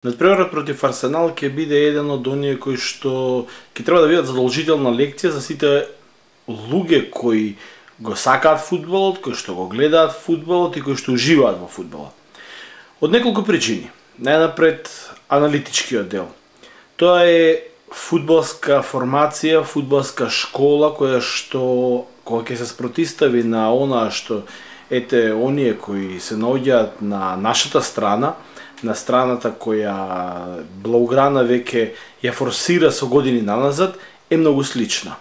Надпреварот против Арсенал ќе биде еден од оние кои што ќе треба да бидат задолжителна лекција за сите луѓе кои го сакаат фудбалот, кои што го гледаат фудбалот и кои што уживаат во фудбалот. Од неколку причини. Најнапред аналитичкиот дел. Тоа е фудбалска формација, фудбалска школа која што кога ќе се спротистави на онаа што оние кои се наоѓаат на нашата страна, на страната која Блауграна веќе ја форсира со години наназад, е многу слична.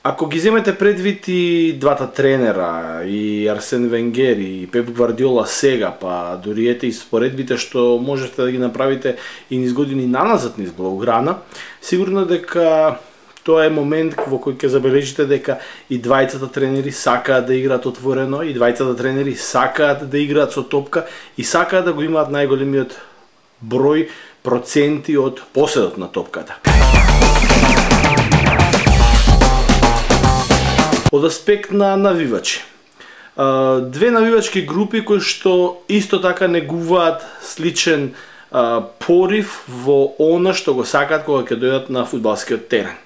Ако ги земете предвид и двата тренера, и Арсен Венгер и Пеп Гвардиола сега, па дури и споредбите што можете да ги направите и низ години наназад низ Блауграна, сигурно дека тоа е момент во кој ќе забележите дека и двајцата тренери сакаат да играат отворено, и двајцата тренери сакаат да играат со топка и сакаат да го имаат најголемиот број проценти од поседот на топката. Од аспект на навивачи. Две навивачки групи кои што исто така негуваат сличен порив во она што го сакаат кога ќе дојдат на фудбалскиот терен.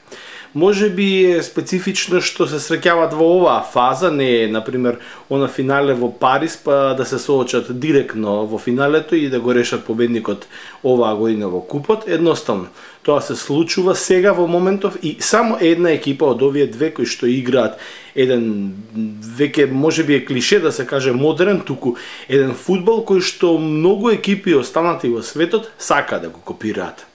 Може би е специфично што се среќават во оваа фаза, не е, например, она финале во Париз, па да се соочат директно во финалето и да го решат победникот оваа година во купот. Едноставно, тоа се случува сега во моментов и само една екипа од овие две кои што играат еден, веќе можеби е клише да се каже модерен, туку еден фудбал кој што многу екипи останати во светот сака да го копираат.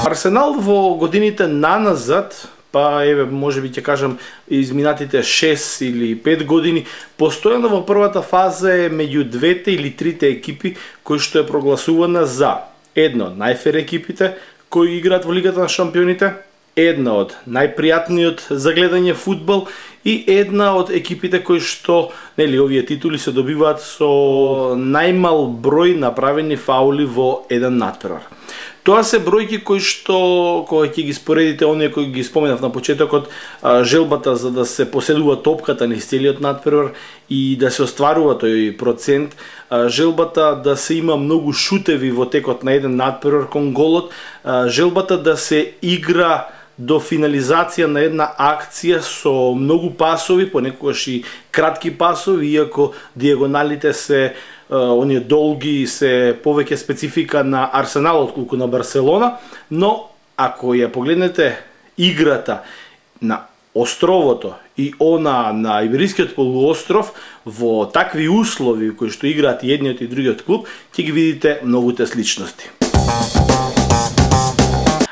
Арсенал во годините наназад, па еве можеби ќе кажам изминатите 6 или 5 години, постојано во првата фаза е меѓу двете или трите екипи кои што е прогласувана за една од најфер екипите кои играат во Лигата на шампионите, една од најпријатниот за гледање фудбал и една од екипите кои што, нели, овие титули се добиваат со најмал број направени фаули во еден надпревар. Тоа се бројки кои што, кога ќе ги споредите оние кои ги споменав на почетокот, желбата за да се поседува топката низ целиот надпревар и да се остварува тој процент, желбата да се има многу шутеви во текот на еден надпревар кон голот, желбата да се игра до финализација на една акција со многу пасови, понекогаш и кратки пасови, иако диагоналите се оние долги се повеќе специфика на Арсенал отколку на Барселона, но ако ја погледнете играта на островото и она на Иберискиот полуостров во такви услови кои што играат и едниот и другиот клуб, ќе ги видите многуте сличности.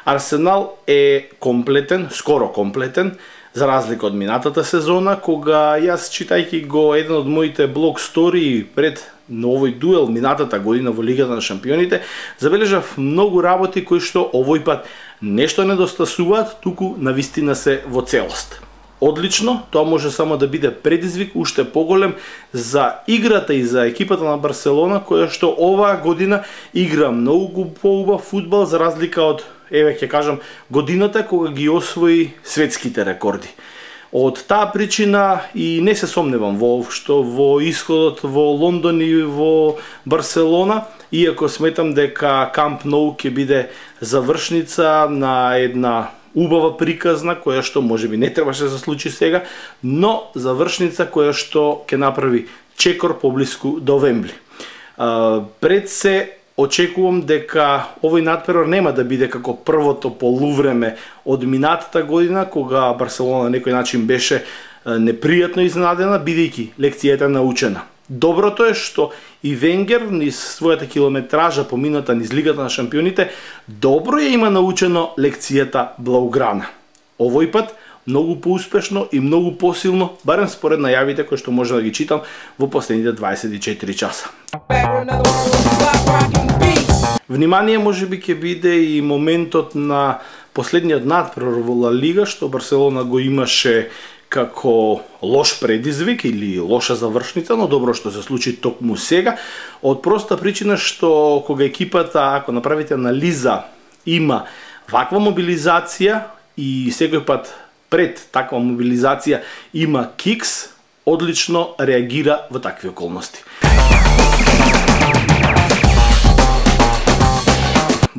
Арсенал е комплетен, скоро комплетен, за разлика од минатата сезона, кога јас читајќи го еден од моите блог стори пред овој дуел минатата година во Лигата на шампионите, забележав многу работи кои што овој пат нешто недостасуваат, туку навистина се во целост. Одлично, тоа може само да биде предизвик уште поголем за играта и за екипата на Барселона, која што оваа година игра многу поубав фудбал за разлика од, еве ќе кажам, годината кога ги освои светските рекорди. Од таа причина и не се сомневам воопшто во исходот во Лондон и во Барселона, иако сметам дека Камп Ноу ќе биде завршница на една убава приказна, која што можеби не требаше да се случи сега, но завршница која што ќе направи чекор поблиску до Вембли. Пред се очекувам дека овој надпревар нема да биде како првото полувреме од минатата година, кога Барселона на некој начин беше непријатно изненадена, бидејќи лекцијата научена. Доброто е што и Венгер низ својата километража помината низ Лигата на шампионите добро ја има научено лекцијата Блауграна. Овој пат многу поуспешно и многу посилно, барем според најавите кои што може да ги читам во последните 24 часа. Внимание можеби ќе биде и моментот на последниот надпревар во Ла Лига, што Барселона го имаше како лош предизвик или лоша завршница, но добро што се случи токму сега, од проста причина што кога екипата, ако направите анализа, има ваква мобилизација и секој пат пред таква мобилизација има кикс, одлично реагира во такви околности.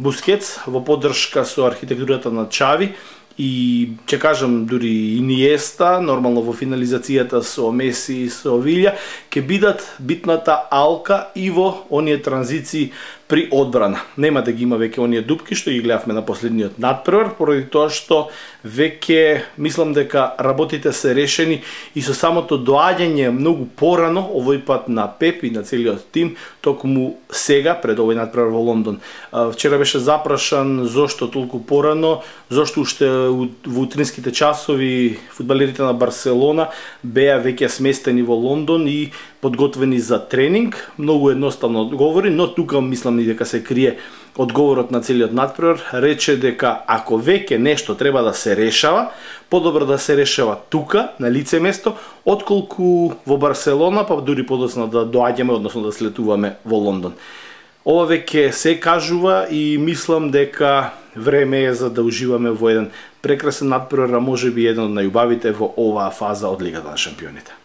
Бускетс во поддршка со архитектурата на Чави и ќе кажам дури Иниеста, нормално во финализацијата со Меси и со Вилја, ќе бидат битната алка и во оние транзиции при одбрана. Нема да ги има веќе оние дупки што ги гледавме на последниот надпревар, поради тоа што веќе мислам дека работите се решени и со самото доаѓање многу порано овој пат на Пеп и на целиот тим, токму сега пред овој надпревар во Лондон. Вчера беше запрашан зошто толку порано, зошто уште во утринските часови фудбалерите на Барселона беа веќе сместени во Лондон и подготвени за тренинг. Многу едноставно одговори, но тука мислам и дека се крие одговорот на целиот надпревар. Рече дека ако веќе нешто треба да се решава, подобро да се решава тука, на лице место, отколку во Барселона, па дури подоцна да доаѓаме, односно да слетуваме во Лондон. Ова веќе се кажува и мислам дека време е за да уживаме во еден прекрасен надпревар, можеби еден од најубавите во оваа фаза од Лигата на шампионите.